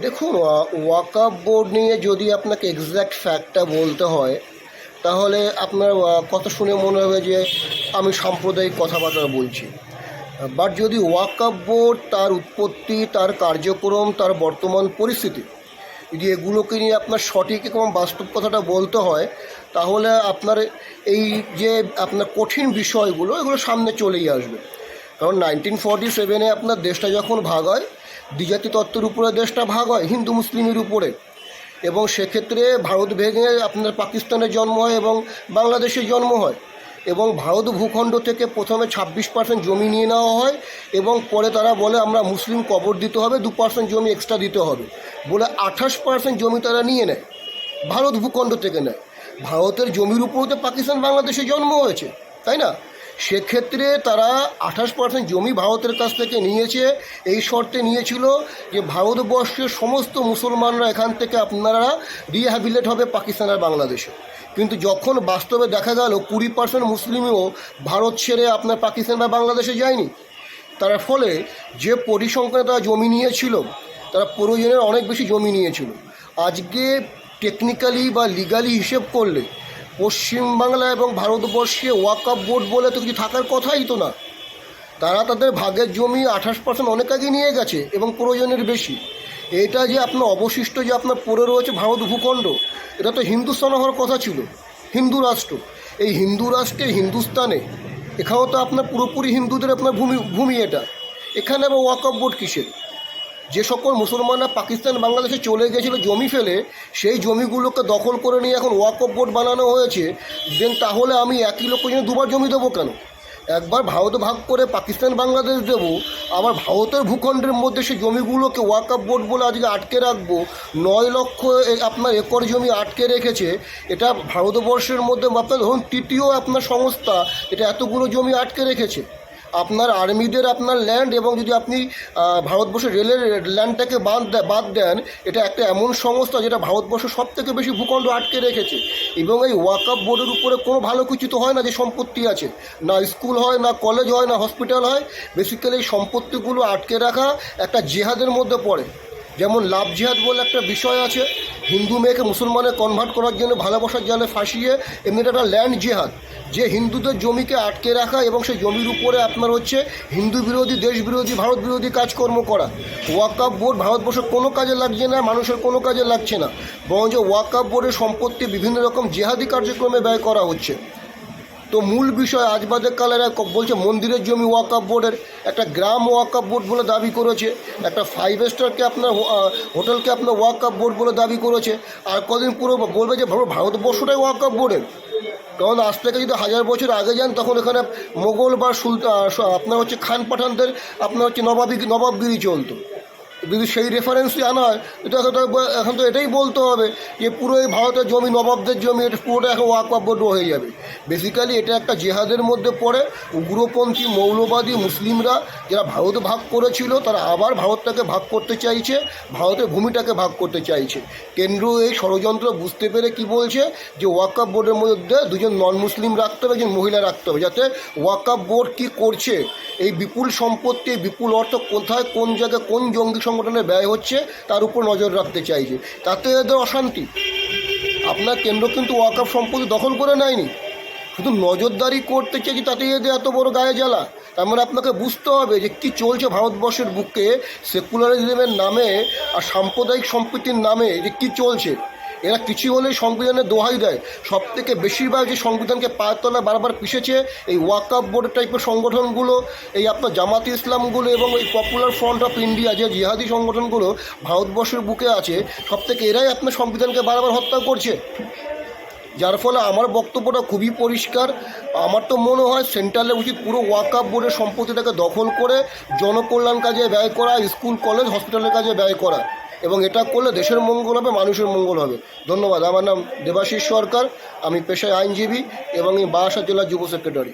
দেখুন, ওয়াকফ বোর্ড নিয়ে যদি আপনাকে এক্স্যাক্ট ফ্যাক্টটা বলতে হয় তাহলে আপনার কথা শুনে মনে হবে যে আমি সাম্প্রদায়িক কথাবার্তা বলছি। বাট যদি ওয়াকফ বোর্ড, তার উৎপত্তি, তার কার্যক্রম, তার বর্তমান পরিস্থিতি, যদি এগুলোকে নিয়ে আপনার সঠিক এবং বাস্তব কথাটা বলতে হয় তাহলে আপনার এই যে আপনার কঠিন বিষয়গুলো এগুলো সামনে চলেই আসবে। কারণ 1947-এ আপনার দেশটা যখন ভাগ হয়, দ্বিজাতি তত্ত্বের উপরে দেশটা ভাগ হয়, হিন্দু মুসলিমের উপরে, এবং সেক্ষেত্রে ভারত ভেঙে আপনার পাকিস্তানের জন্ম হয় এবং বাংলাদেশের জন্ম হয়। এবং ভারত ভূখণ্ড থেকে প্রথমে 26% জমি নিয়ে নেওয়া হয় এবং পরে তারা বলে আমরা মুসলিম কবর দিতে হবে, 2% জমি এক্সট্রা দিতে হবে বলে 28% জমি তারা নিয়ে নেয়, ভারত ভূখণ্ড থেকে নেয়। ভারতের জমির উপরেও তো পাকিস্তান বাংলাদেশে জন্ম হয়েছে, তাই না? সেক্ষেত্রে তারা 28% জমি ভারতের কাছ থেকে নিয়েছে, এই শর্তে নিয়েছিল যে ভারতবর্ষের সমস্ত মুসলমানরা এখান থেকে আপনারা রিহ্যাবিলেট হবে পাকিস্তান আর বাংলাদেশে। কিন্তু যখন বাস্তবে দেখা গেল 20% মুসলিমও ভারত ছেড়ে আপনার পাকিস্তান বা বাংলাদেশে যায়নি, তার ফলে যে পরিসংখ্যানে তারা জমি নিয়েছিল তারা প্রয়োজনের অনেক বেশি জমি নিয়েছিল। আজকে টেকনিক্যালি বা লিগালি হিসেব করলে পশ্চিমবাংলা এবং ভারতবর্ষে ওয়াকফ বোর্ড বলে তো কিছু থাকার কথাই তো না। তারা তাদের ভাগের জমি 28% অনেক আগে নিয়ে গেছে এবং প্রয়োজনের বেশি। এটা যে আপনার অবশিষ্ট যে আপনার পড়ে রয়েছে ভারত ভূখণ্ড, এটা তো হিন্দুস্তান হওয়ার কথা ছিল, হিন্দু রাষ্ট্র। এই হিন্দু রাষ্ট্রে হিন্দুস্তানে এখানেও তো আপনার পুরোপুরি হিন্দুদের আপনার ভূমি এটা, এখানে আবার ওয়াকফ বোর্ড কিসের? যে সকল মুসলমানরা পাকিস্তান বাংলাদেশে চলে গেছিলো জমি ফেলে, সেই জমিগুলোকে দখল করে নিয়ে এখন ওয়াকফ বোর্ড বানানো হয়েছে। দেন তাহলে আমি একই লোকের জন্য দুবার জমি দেবো কেন? একবার ভারত ভাগ করে পাকিস্তান বাংলাদেশ দেব, আবার ভারতের ভূখণ্ডের মধ্যে সেই জমিগুলোকে ওয়াকফ বোর্ড বলে আজকে আটকে রাখবো। 9 লক্ষ আপনার একর জমি আটকে রেখেছে। এটা ভারতবর্ষের মধ্যে আপনার ধরুন তৃতীয় আপনার সংস্থা, এটা এতগুলো জমি আটকে রেখেছে। আপনার আর্মিদের আপনার ল্যান্ড, এবং যদি আপনি ভারতবর্ষের রেলের ল্যান্ডটাকে বাদ দেন, এটা একটা এমন সংস্থা যেটা ভারতবর্ষের সবথেকে বেশি ভূখণ্ড আটকে রেখেছে। এবং এই ওয়াকফ বোর্ডের উপরে কোনো ভালো কিছু তো হয় না যে সম্পত্তি আছে, না স্কুল হয়, না কলেজ হয়, না হসপিটাল হয়। বেসিক্যালি এই সম্পত্তিগুলো আটকে রাখা একটা জেহাদের মধ্যে পড়ে। যেমন লাভ জিহাদ বলে একটা বিষয় আছে, হিন্দু মেয়েকে মুসলমানে কনভার্ট করার জন্য ভালোবাসার জালে ফাঁসিয়ে, এমনি একটা ল্যান্ড জিহাদ, যে হিন্দুদের জমিকে আটকে রাখা এবং সেই জমির উপরে আপনার হচ্ছে হিন্দু বিরোধী, দেশ বিরোধী, ভারত বিরোধী কাজকর্ম করা। ওয়াকফ বোর্ড ভারতবর্ষের কোনো কাজে লাগছে না, মানুষের কোনো কাজে লাগছে না, বরঞ্চ ওয়াকফ বোর্ডের সম্পত্তি বিভিন্ন রকম জেহাদি কার্যক্রমে ব্যয় করা হচ্ছে। তো মূল বিষয় আজ বাদে কালেরা বলছে মন্দিরের জমি ওয়াকফ বোর্ডের, একটা গ্রাম ওয়াকফ বোর্ড বলে দাবি করেছে, একটা 5 স্টারকে আপনার হোটেলকে আপনার ওয়াকফ বোর্ড বলে দাবি করেছে। আর কদিন পুরো বলবে যে ভারতবর্ষটাই ওয়াকফ বোর্ডের। কারণ আজ থেকে যদি 1000 বছর আগে যান তখন এখানে মোগল বা আপনার হচ্ছে খান পাঠানদের আপনার হচ্ছে নবাবগিরি চলতো। যদি সেই রেফারেন্সই আনা হয় তো এখন তো এটাই বলতে হবে যে পুরো এই ভারতের জমি নবাবদের জমি, এটা পুরোটা এখন ওয়াকফ বোর্ড হয়ে যাবে। বেসিক্যালি এটা একটা জেহাদের মধ্যে পড়ে। উগ্রপন্থী মৌলবাদী মুসলিমরা যারা ভারত ভাগ করেছিল তারা আবার ভারতটাকে ভাগ করতে চাইছে, ভারতের ভূমিটাকে ভাগ করতে চাইছে। কেন্দ্র এই ষড়যন্ত্র বুঝতে পেরে কি বলছে যে ওয়াকফ বোর্ডের মধ্যে 2জন নন মুসলিম রাখতে হবে, 1জন মহিলা রাখতে হবে, যাতে ওয়াকফ বোর্ড কী করছে, এই বিপুল সম্পত্তি, বিপুল অর্থ কোথায়, কোন জায়গায়, কোন জঙ্গি সংগঠনে ব্যয় হচ্ছে তার উপর নজর রাখতে চাইছে। তাতে এদের অশান্তি। আপনার কেন্দ্র কিন্তু ওয়াকফ সম্পত্তি দখল করে নেয়নি, শুধু নজরদারি করতে চাইছে, তাতে এদের এত বড় গায়ে জ্বালা। তার মানে আপনাকে বুঝতে হবে যে কী চলছে ভারতবর্ষের বুকে সেকুলারিজমের নামে আর সাম্প্রদায়িক সম্প্রীতির নামে যে কী চলছে। এরা কিছু হলেই সংবিধানের দোহাই দেয়। সবথেকে বেশিরভাগ যে সংবিধানকে পায়ের তলায় বারবার পিষেছে এই ওয়াকফ বোর্ড টাইপের সংগঠনগুলো, এই আপনার জামাতি ইসলামগুলো এবং এই পপুলার ফ্রন্ট অফ ইন্ডিয়া যে জিহাদি সংগঠনগুলো ভারতবর্ষের বুকে আছে, সবথেকে এরাই আপনার সংবিধানকে বারবার হত্যা করছে। যার ফলে আমার বক্তব্যটা খুবই পরিষ্কার। আমার তো মনে হয় সেন্ট্রালে উচিত পুরো ওয়াকফ বোর্ডের সম্পত্তিটাকে দখল করে জনকল্যাণ কাজে ব্যয় করা, স্কুল কলেজ হসপিটালের কাজে ব্যয় করা, এবং এটা করলে দেশের মঙ্গল হবে, মানুষের মঙ্গল হবে। ধন্যবাদ। আমার নাম দেবাশিস সরকার, আমি পেশায় আইনজীবী এবং এই বারাসাত জেলার যুব সেক্রেটারি।